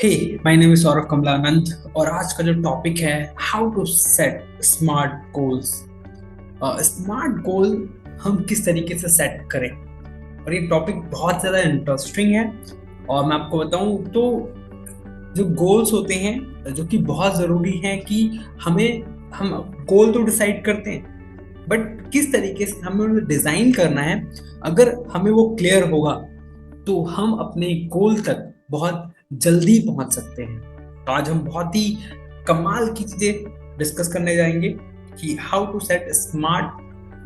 Hey, my name is Saurabh Kamlanand और आज का जो टॉपिक है how to set smart goals. Smart goal हम किस तरीके से सेट करें, और ये टॉपिक बहुत ज़्यादा इंटरेस्टिंग है। और मैं आपको बताऊं तो जो गोल्स होते हैं जो कि बहुत ज़रूरी हैं कि हम गोल तो डिसाइड करते हैं, बट किस तरीके से हमें उन्हें डिज़ाइन करना है, अगर हमें वो क्लियर होगा तो हम अपने गोल तक बहुत जल्दी पहुंच सकते हैं। तो आज हम बहुत ही कमाल की चीजें डिस्कस करने जाएंगे कि how to set smart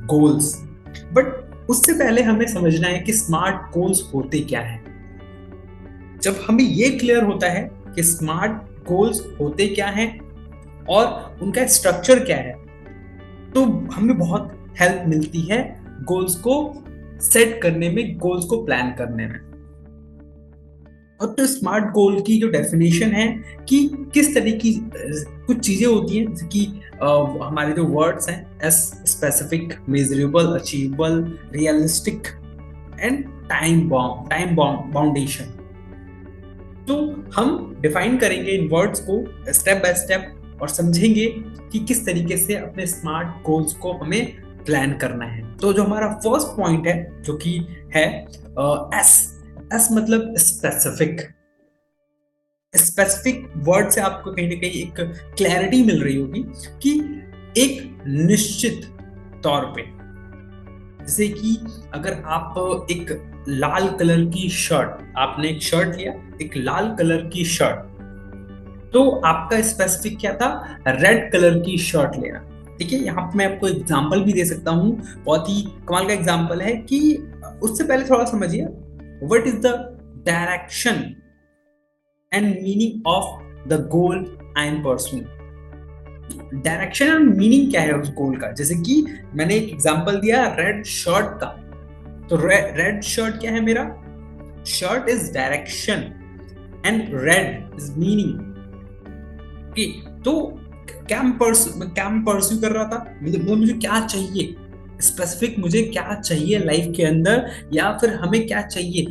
goals. But उससे पहले हमें समझना है कि स्मार्ट गोल्स होते क्या हैं। जब हमें ये क्लियर होता है कि स्मार्ट गोल्स होते क्या हैं और उनका स्ट्रक्चर क्या है, तो हमें बहुत हेल्प मिलती है गोल्स को सेट करने में, गोल्स को प्लान करने में। और तो स्मार्ट गोल की जो डेफिनेशन है कि किस तरह की कुछ चीजें होती हैं, जैसे कि हमारे जो वर्ड्स हैं S, specific, measurable, achievable, realistic and time boundation. तो हम डिफाइन करेंगे इन वर्ड्स को स्टेप बाय स्टेप और समझेंगे कि किस तरीके से अपने स्मार्ट गोल्स को हमें प्लान करना है। तो जो हमारा फर्स्ट पॉइंट है जो कि है एस। एस मतलब स्पेसिफिक। स्पेसिफिक वर्ड से आपको कहीं ना कहीं एक क्लैरिटी मिल रही होगी कि एक निश्चित तौर पे, जैसे कि अगर आप एक लाल कलर की शर्ट, आपने एक शर्ट लिया, एक लाल कलर की शर्ट, तो आपका स्पेसिफिक क्या था? रेड कलर की शर्ट लेना। ठीक है, यहाँ पे मैं आपको एग्जांपल भी दे सकता हूँ, बहुत ही कमाल का एग्जांपल है कि उससे पहले थोड़ा समझिए what is the direction and meaning of the goal I am pursuing. Direction and meaning क्या है उस गोल का। जैसे कि मैंने एक एग्जांपल दिया रेड शर्ट का, तो रेड शर्ट क्या है मेरा? Shirt is direction and red is meaning. Okay, तो क्या मैं परस्यू कर रहा था, मुझे क्या चाहिए, स्पेसिफिक मुझे क्या चाहिए लाइफ के अंदर, या फिर हमें क्या चाहिए,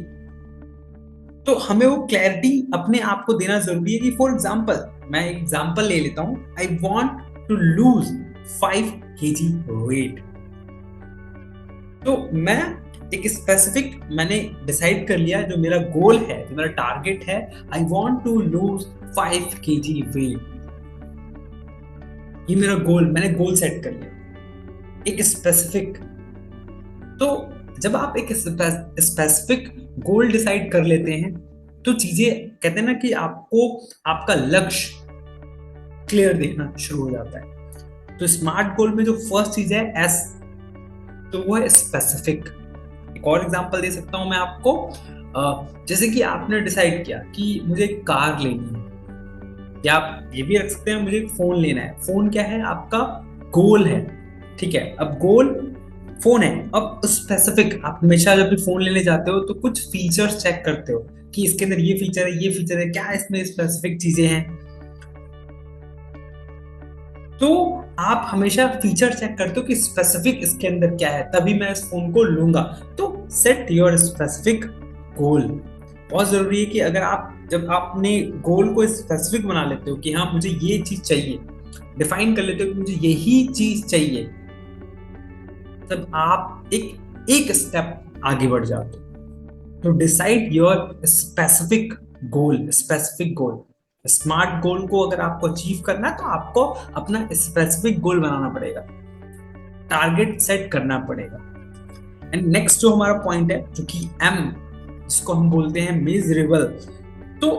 तो हमें वो क्लैरिटी अपने आप को देना जरूरी है। कि फॉर एग्जाम्पल, मैं एक एग्जाम्पल ले लेता हूं, I want to lose 5 kg weight. तो मैं एक स्पेसिफिक मैंने डिसाइड कर लिया, जो मेरा गोल है, जो मेरा टारगेट है, I want to lose 5 kg weight. ये मेरा गोल, मैंने गोल सेट कर लिया, एक स्पेसिफिक। तो जब आप एक स्पेसिफिक गोल डिसाइड कर लेते हैं तो चीजें, कहते हैं ना कि आपको आपका लक्ष्य क्लियर देखना शुरू हो जाता है। तो स्मार्ट गोल में जो फर्स्ट चीज है एस, तो वो है स्पेसिफिक। एक और एग्जांपल दे सकता हूं मैं आपको। जैसे कि आपने डिसाइड किया कि मुझे एक कार लेनी है, या आप ये भी रख सकते हैं मुझे एक फोन लेना है। फोन क्या है? आपका गोल है। ठीक है, अब गोल फोन है। अब स्पेसिफिक, आप हमेशा जब भी फोन लेने जाते हो तो कुछ फीचर्स चेक करते हो कि इसके अंदर ये फीचर है, ये फीचर है, क्या इसमें स्पेसिफिक चीजें हैं। तो आप हमेशा फीचर चेक करते हो कि स्पेसिफिक इसके अंदर क्या है, तभी मैं इस फोन को लूंगा। तो सेट योर स्पेसिफिक गोल। बहुत जरूरी है कि अगर आप, जब आप अपने गोल को स्पेसिफिक बना लेते हो कि हाँ मुझे ये चीज चाहिए, डिफाइन कर लेते हो कि मुझे यही चीज चाहिए, तब आप एक एक स्टेप आगे बढ़ जाते हो। तो decide your specific goal. Specific goal, smart गोल को अगर आपको अचीव करना है तो आपको अपना स्पेसिफिक गोल बनाना पड़ेगा, टारगेट सेट करना पड़ेगा। एंड नेक्स्ट जो हमारा पॉइंट है जो कि एम, जिसको हम बोलते हैं मेजरेबल, तो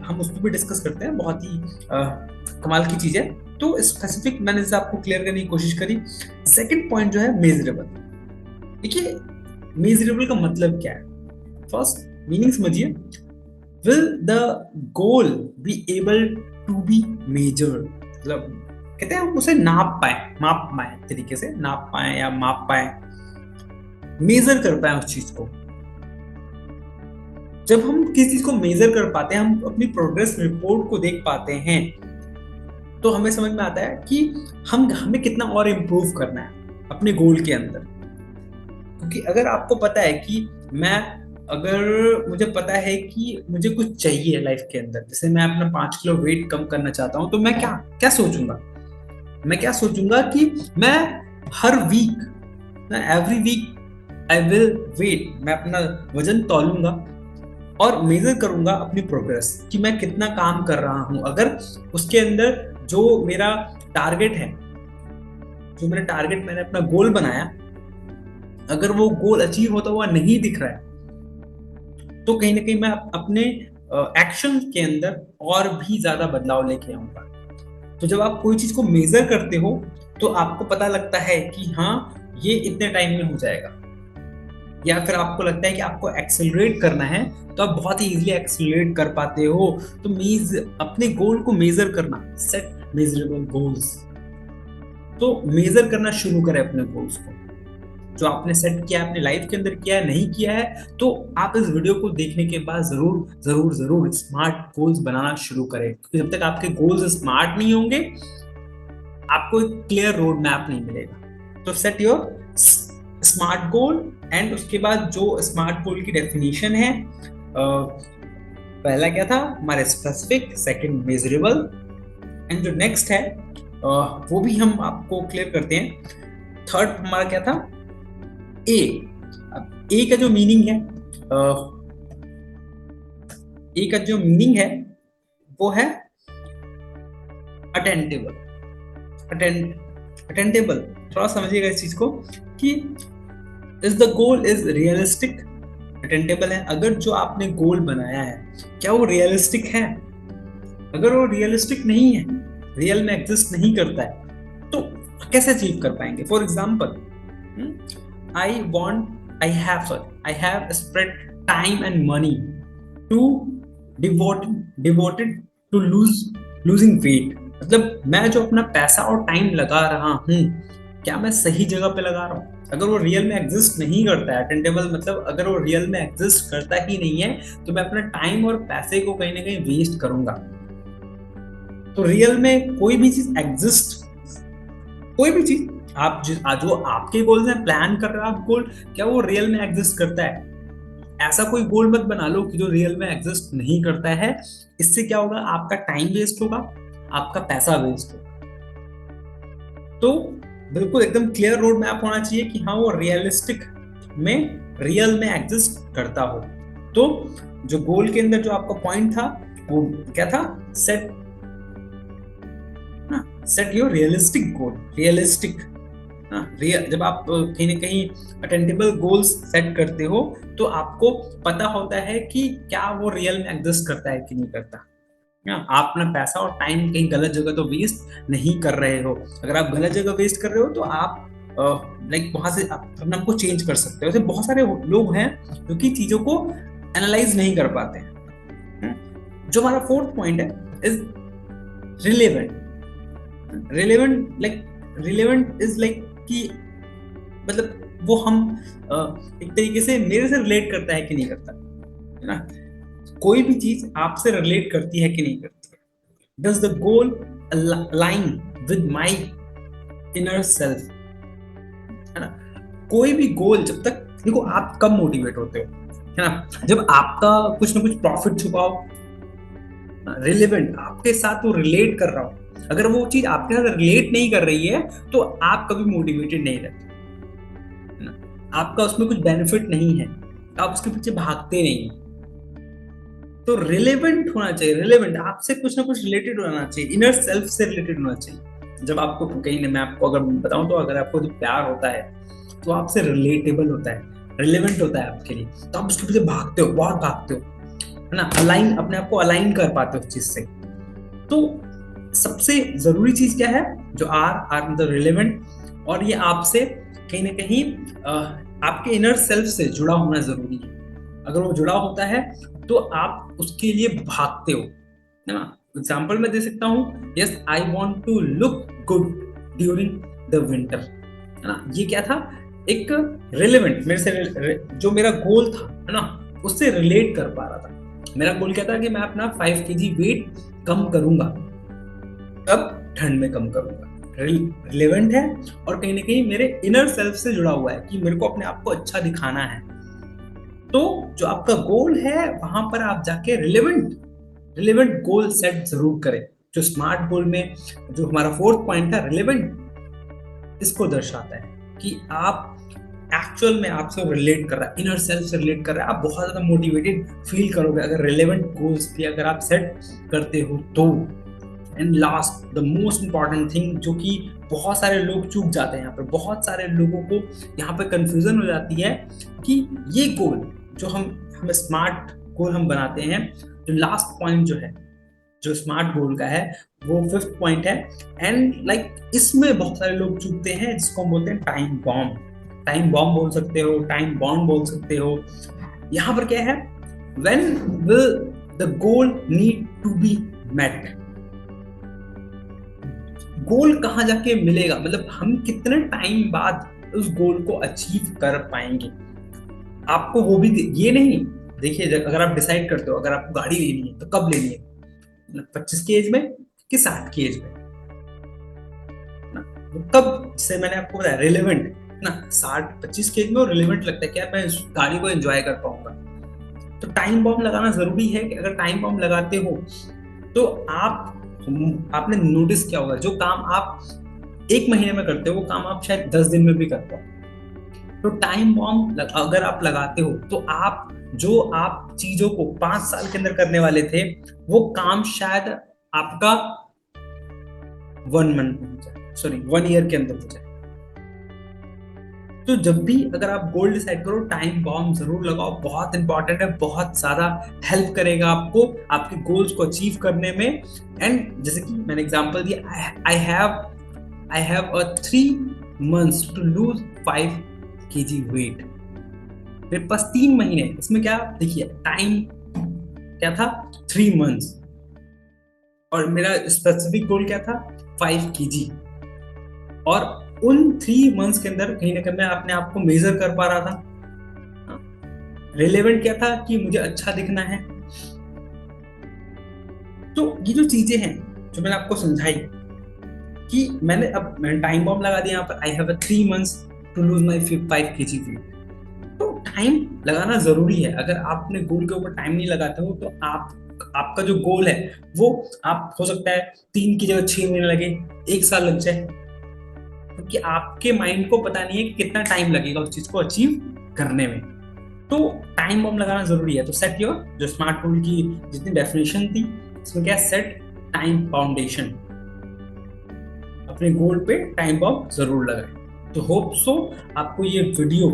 हम उस पर भी डिस्कस करते हैं। बहुत ही कमाल की चीज है। तो स्पेसिफिक मैंने जैसे आपको क्लियर करने की कोशिश करी। सेकंड पॉइंट जो है मेजरेबल। देखिए मेजरेबल का मतलब क्या है, फर्स्ट मीनिंग समझिए। Will the goal be able to be measured, मतलब कहते हैं हम उसे माप पाए तरीके से, नाप पाए या माप पाए, मेजर कर पाए उस चीज को। जब हम किसी चीज को मेजर कर पाते हैं, हम अपनी प्रोग्रेस रिपोर्ट को देख पाते हैं, तो हमें समझ में आता है कि हमें कितना और इम्प्रूव करना है अपने गोल के अंदर। क्योंकि अगर आपको पता है कि मैं अगर मुझे पता है कि मुझे कुछ चाहिए लाइफ के अंदर, जैसे मैं अपना 5 किलो वेट कम करना चाहता हूँ, तो मैं क्या क्या सोचूंगा? मैं क्या सोचूंगा कि मैं हर वीक, मैं every week I will weight, मैं अपना वजन तौलूंगा और मेजर करूंगा अपनी प्रोग्रेस कि मैं कितना काम कर रहा हूं। अगर उसके अंदर जो मेरा टारगेट है, जो मेरा टारगेट मैंने अपना गोल बनाया, अगर वो गोल अचीव होता हुआ नहीं दिख रहा है, तो कहीं ना कहीं मैं अपने एक्शन के अंदर और भी ज्यादा बदलाव लेके आऊंगा। तो जब आप कोई चीज को मेजर करते हो तो आपको पता लगता है कि हाँ, ये इतने टाइम में हो जाएगा। या फिर आपको लगता है कि आपको एक्सेलरेट करना है, तो आप बहुत ही इजीली एक्सेलरेट कर पाते हो। तो मीज अपने गोल को मेजर करना, सेट मेजरेबल गोल्स। तो मेजर करना शुरू करें अपने गोल्स को, जो आपने सेट किया है अपने लाइफ के अंदर, किया है नहीं किया है, तो आप इस वीडियो को देखने के बाद जरूर जरूर जरूर स्मार्ट गोल्स बनाना शुरू करें। क्योंकि जब तक आपके गोल्स स्मार्ट नहीं होंगे, आपको एक क्लियर रोड मैप नहीं मिलेगा। तो set your smart goal. And उसके बाद जो स्मार्ट गोल की डेफिनेशन है, पहला क्या था हमारे स्पेसिफिक, सेकंड मेजरेबल, एंड जो नेक्स्ट है वो भी हम आपको क्लियर करते हैं। थर्ड हमारा क्या था, ए। अब ए का जो मीनिंग है, ए का जो मीनिंग है वो है अटेंटेबल। अटेंटेबल, थोड़ा समझिएगा इस चीज को कि is the goal is realistic, attainable है। अगर जो आपने गोल बनाया है, क्या वो रियलिस्टिक है? अगर वो रियलिस्टिक नहीं है, रियल में एग्जिस्ट नहीं करता है, तो कैसे अचीव कर पाएंगे? For example, I have spread time and money to devoted to losing weight। मतलब मैं जो अपना पैसा और टाइम लगा रहा हूँ, क्या मैं सही जगह पे लगा रहा हूँ? अगर वो रियल में एग्जिस्ट नहीं करता है, अटेंडेबल मतलब अगर वो रियल में एग्जिस्ट करता ही नहीं है, तो मैं अपना टाइम और पैसे को कहीं ना कहीं वेस्ट करूंगा। तो रियल में कोई भी चीज एग्जिस्ट, कोई भी चीज आप जो आपके गोल्स हैं, प्लान कर रहे हो आप गोल, क्या वो रियल में एग्जिस्ट करता है? ऐसा कोई गोल मत बना लो कि जो रियल में एग्जिस्ट नहीं करता है। इससे क्या होगा, आपका टाइम वेस्ट होगा, आपका पैसा वेस्ट होगा। तो बिल्कुल एकदम क्लियर रोड मैप होना चाहिए कि हाँ, वो रियलिस्टिक में, रियल में एग्जिस्ट करता हो। तो जो गोल के अंदर जो आपका पॉइंट था वो क्या था, set your realistic goal. Realistic, जब आप कहीं ना कहीं अटेंडेबल गोल्स सेट करते हो, तो आपको पता होता है कि क्या वो रियल में एग्जिस्ट करता है कि नहीं करता। आप अपना पैसा और टाइम कहीं गलत जगह तो वेस्ट नहीं कर रहे हो। अगर आप गलत जगह वेस्ट कर रहे हो, तो आप वहां से अपने आप को चेंज कर सकते हो। ऐसे बहुत सारे लोग हैं जो कि चीजों को एनालाइज नहीं कर पाते हैं। जो हमारा फोर्थ पॉइंट है is relevant. Relevant is like कि मतलब वो हम एक तरीके से मेरे से रिलेट करता है कि नहीं करता, है ना? कोई भी चीज आपसे रिलेट करती है कि नहीं करती है। Does the goal align with my inner self, है ना? कोई भी गोल, जब तक देखो आप कब मोटिवेट होते हो, है ना? जब आपका कुछ ना कुछ प्रॉफिट छुपा हो, रिलेवेंट, आपके साथ वो रिलेट कर रहा हो। अगर वो चीज आपके साथ रिलेट नहीं कर रही है, तो आप कभी मोटिवेटेड नहीं रहते, आपका उसमें कुछ बेनिफिट नहीं है, आप उसके पीछे भागते नहीं। तो रिलेवेंट होना चाहिए, रिलेवेंट आपसे कुछ ना कुछ रिलेटेड होना चाहिए, इनर सेल्फ से रिलेटेड होना चाहिए। जब आपको कहीं, मैं आपको अगर बताऊं, तो अगर आपको जो प्यार होता है, तो आपसे रिलेटेबल होता है, रिलेवेंट होता है आपके लिए, तो आप उसके पीछे भागते हो, बहुत भागते हो, है ना? अलाइन, अपने आप को अलाइन कर पाते हो उस चीज से। तो सबसे जरूरी चीज क्या है, जो आर मतलब रिलेवेंट, और ये आपसे कहीं ना कहीं आपके इनर सेल्फ से जुड़ा होना जरूरी है। अगर वो जुड़ा होता है, तो आप उसके लिए भागते हो, है ना? एग्जाम्पल मैं दे सकता हूँ, yes I want to look good during the winter, है ना? ये क्या था, एक रिलेवेंट, मेरे से जो मेरा गोल था, है ना, उससे रिलेट कर पा रहा था। मेरा गोल क्या था कि मैं अपना 5 kg वेट कम करूंगा, तब ठंड में कम करूंगा। रिलेवेंट है और कहीं ना कहीं मेरे इनर सेल्फ से जुड़ा हुआ है कि मेरे को अपने आप को अच्छा दिखाना है। तो जो आपका गोल है वहां पर आप जाके रिलेवेंट गोल सेट जरूर करें। जो स्मार्ट गोल में जो हमारा फोर्थ पॉइंट था रिलेवेंट, इसको दर्शाता है कि आप एक्चुअल में आपसे रिलेट कर रहा है, इनर सेल्फ से रिलेट कर रहा है। आप बहुत ज्यादा मोटिवेटेड फील करोगे अगर रिलेवेंट गोल्स भी अगर आप सेट करते हो तो। And last the most important thing जो कि बहुत सारे लोग चूक जाते हैं यहाँ पर, बहुत सारे लोगों को यहाँ पे कंफ्यूजन हो जाती है कि ये गोल जो हम स्मार्ट गोल हम बनाते हैं, जो लास्ट पॉइंट जो है जो स्मार्ट गोल का है वो फिफ्थ पॉइंट है। एंड इसमें बहुत सारे लोग चूकते हैं जिसको हम बोलते हैं टाइम बॉम्ब। टाइम बॉम्ब बोल सकते हो, टाइम बॉन्ड बोल सकते हो। यहाँ पर क्या है, when will the goal need to be met. Goal कहाँ जाके मिलेगा, मतलब हम कितने टाइम बाद उस गोल को अचीव कर पाएंगे। आपको वो भी ये नहीं, देखिए अगर आप डिसाइड करते हो अगर आपको गाड़ी लेनी है तो कब लेनी है, 25 की एज में कि 60 की एज में ना, वो कब, जैसे मैंने आपको बताया रिलेवेंट ना, 60-25 की एज में वो रिलेवेंट लगता है कि यार मैं इस गाड़ी को एंजॉय कर पाऊंगा। तो टाइम बॉम्ब लगाना जरूरी है कि अगर टाइम बॉम्ब लगाते हो तो आपने नोटिस किया होगा जो काम आप एक महीने में करते हो वो काम आप शायद 10 दिन में भी कर पाओ। तो टाइम बॉम्ब अगर आप लगाते हो तो आप चीजों को 5 साल के अंदर करने वाले थे वो काम शायद आपका 1 ईयर के अंदर हो जाए। तो जब भी अगर आप गोल डिसाइड करो टाइम बॉम्ब जरूर लगाओ, बहुत इंपॉर्टेंट है, बहुत ज्यादा हेल्प करेगा आपको आपके गोल्स को अचीव करने में। एंड जैसे कि मैंने एग्जांपल दिया, I have a 3 months to lose 5 kg weight. मेरे पास 3 महीने, इसमें क्या देखिए टाइम क्या था 3 months, और मेरा स्पेसिफिक गोल क्या था 5 kg। और उन 3 months के अंदर कहीं ना कहीं मैं अपने आप को मेजर कर पा रहा था। रिलेवेंट क्या था कि मुझे अच्छा दिखना है। तो ये जो चीजें हैं जो मैंने आपको समझाई कि मैंने टाइम बॉम्ब लगा दिया यहाँ पर, I have 3 months to lose my 5 kg weight. तो टाइम लगाना जरूरी है। अगर आप अपने गोल के ऊपर टाइम नहीं लगाते हो तो आपका जो गोल है वो आप हो सकता है 3 की जगह 6 महीने लगे, 1 साल लग जाए, क्योंकि आपके माइंड को पता नहीं है कि कितना टाइम लगेगा उस चीज को अचीव करने में। तो टाइम बॉम्ब लगाना जरूरी है। तो सेट योर, जो स्मार्ट गोल की जितनी डेफिनेशन थी इसमें क्या, सेट टाइम फाउंडेशन, अपने गोल पे टाइम बॉम्ब जरूर लगाए। तो होप सो आपको ये वीडियो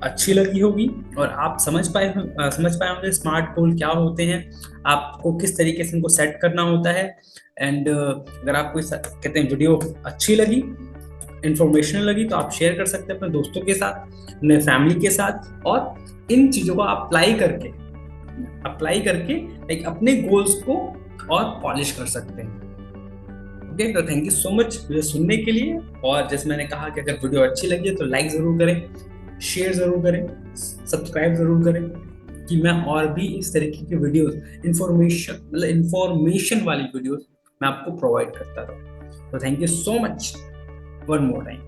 अच्छी लगी होगी और आप समझ पाए होंगे स्मार्ट गोल क्या होते हैं, आपको किस तरीके से इनको सेट करना होता है। एंड अगर आपको कहते हैं वीडियो अच्छी लगी, इंफॉर्मेशनल लगी, तो आप शेयर कर सकते हैं अपने दोस्तों के साथ, अपने फैमिली के साथ, और इन चीजों को अप्लाई करके अपने गोल्स को और पॉलिश कर सकते हैं। ओके, तो थैंक यू सो मच मुझे सुनने के लिए। और जैसे मैंने कहा कि अगर वीडियो अच्छी लगी है तो लाइक जरूर करें, शेयर जरूर करें, सब्सक्राइब जरूर करें, कि मैं और भी इस तरीके की वीडियोस, इंफॉर्मेशन वाली वीडियोस मैं आपको प्रोवाइड करता रहूं। तो thank you so much one more time.